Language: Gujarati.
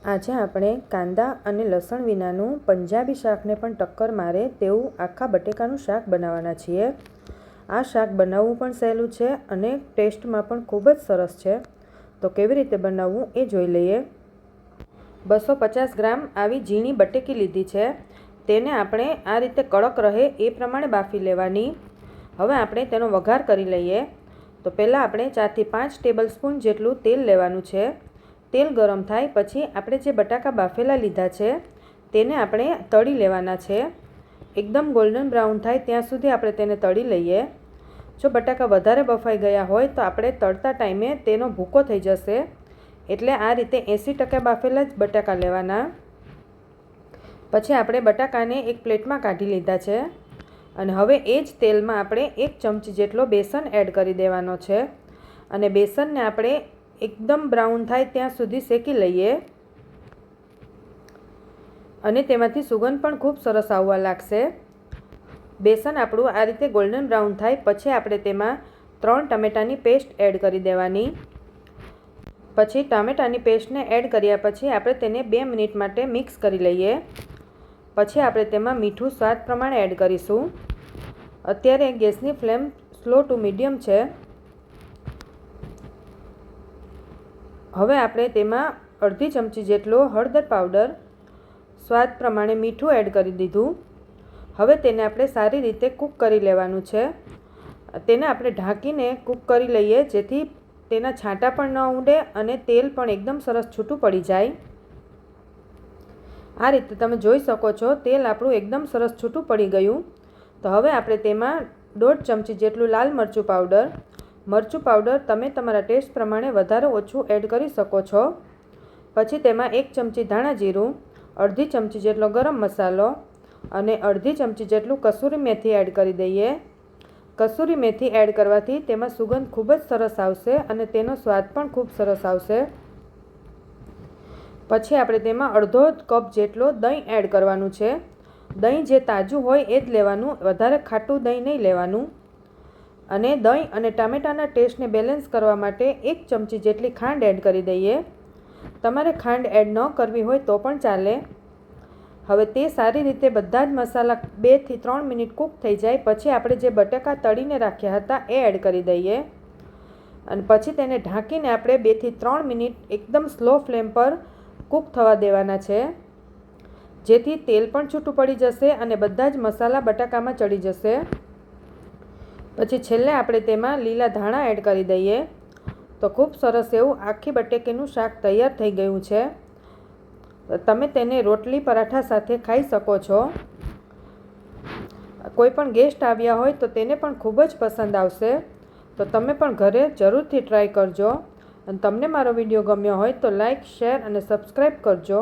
આજે આપણે કાંદા અને લસણ વિનાનું પંજાબી શાકને પણ ટક્કર મારે તેવું આખા બટેકાનું શાક બનાવવાના છીએ। આ શાક બનાવવું પણ સહેલું છે અને ટેસ્ટમાં પણ ખૂબ જ સરસ છે। તો કેવી રીતે બનાવવું એ જોઈ લઈએ। 250 ગ્રામ આવી ઝીણી બટેકી લીધી છે। તેને આપણે આ રીતે કડક રહે એ પ્રમાણે બાફી લેવાની। હવે આપણે તેનો વઘાર કરી લઈએ। તો પહેલાં આપણે 4 થી 5 ટેબલ સ્પૂન જેટલું તેલ લેવાનું છે। તેલ ગરમ થાય પછી આપણે જે બટાકા બાફેલા લીધા છે તેને આપણે તળી લેવાના છે। એકદમ ગોલ્ડન બ્રાઉન થાય ત્યાં સુધી આપણે તેને તળી લઈએ। જો બટાકા વધારે બફાઈ ગયા હોય તો આપણે તળતા ટાઈમે તેનો ભૂકો થઈ જશે, એટલે આ રીતે 80% બાફેલા જ બટાકા લેવાના। પછી આપણે બટાકાને એક પ્લેટમાં કાઢી લીધા છે અને હવે એ જ તેલમાં આપણે 1 ચમચી જેટલો બેસન એડ કરી દેવાનો છે અને બેસનને આપણે એકદમ બ્રાઉન થાય ત્યાં સુધી શેકી લઈએ અને તેમાંથી સુગંધ પણ ખૂબ સરસ આવવા લાગશે। બેસન આપણું આ રીતે ગોલ્ડન બ્રાઉન થાય પછી આપણે તેમાં 3 ટામેટાની પેસ્ટ એડ કરી દેવાની। પછી ટામેટાની પેસ્ટને એડ કર્યા પછી આપણે તેને 2 મિનિટ માટે મિક્સ કરી લઈએ। પછી આપણે તેમાં મીઠું સ્વાદ પ્રમાણે એડ કરીશું। અત્યારે ગેસની ફ્લેમ સ્લો ટુ મીડિયમ છે। હવે આપણે તેમાં અડધી ચમચી જેટલો હળદર પાવડર, સ્વાદ પ્રમાણે મીઠું એડ કરી દીધું। હવે તેને આપણે સારી રીતે કૂક કરી લેવાનું છે। તેને આપણે ઢાંકીને કૂક કરી લઈએ જેથી તેના છાંટા પણ ન ઉડે અને તેલ પણ એકદમ સરસ છૂટું પડી જાય। આ રીતે તમે જોઈ શકો છો તેલ આપણું એકદમ સરસ છૂટું પડી ગયું। તો હવે આપણે તેમાં 1.5 ચમચી જેટલું લાલ મરચું પાવડર તમે તમારા ટેસ્ટ પ્રમાણે વધારે ઓછું એડ કરી શકો છો। પછી તેમાં 1 ચમચી ધાણા જીરું, અડધી ચમચી જેટલો ગરમ મસાલો અને અડધી ચમચી જેટલું કસૂરી મેથી એડ કરી દઈએ। કસૂરી મેથી એડ કરવાથી તેમાં સુગંધ ખૂબ જ સરસ આવશે અને તેનો સ્વાદ પણ ખૂબ સરસ આવશે। પછી આપણે તેમાં અડધો કપ જેટલો દહીં એડ કરવાનું છે। દહીં જે તાજું હોય એ જ લેવાનું, વધારે ખાટું દહીં નહીં લેવાનું। અને દહીં અને ટામેટાના ટેસ્ટને બેલેન્સ કરવા માટે 1 ચમચી જેટલી ખાંડ એડ કરી દઈએ। તમારે ખાંડ એડ ન કરવી હોય તો પણ ચાલે। હવે તે સારી રીતે બધા જ મસાલા 2 થી 3 મિનિટ કૂક થઈ જાય પછી આપણે જે બટાકા તળીને રાખ્યા હતા એ એડ કરી દઈએ અને પછી તેને ઢાંકીને આપણે 2 થી 3 મિનિટ એકદમ સ્લો ફ્લેમ પર કૂક થવા દેવાના છે, જેથી તેલ પણ છૂટું પડી જશે અને બધા જ મસાલા બટાકામાં ચડી જશે। પછી છેલ્લે આપણે તેમાં લીલા ધાણા એડ કરી દઈએ। તો ખૂબ સરસ એવું આખી બટેકીનું શાક તૈયાર થઈ ગયું છે। તમે તેને રોટલી પરાઠા સાથે ખાઈ શકો છો। કોઈ પણ ગેસ્ટ આવ્યા હોય તો તેને પણ ખૂબ જ પસંદ આવશે। તો તમે પણ ઘરે જરૂરથી ટ્રાય કરજો અને તમને મારો વિડીયો ગમ્યો હોય તો લાઈક, શેર અને સબસ્ક્રાઈબ કરજો।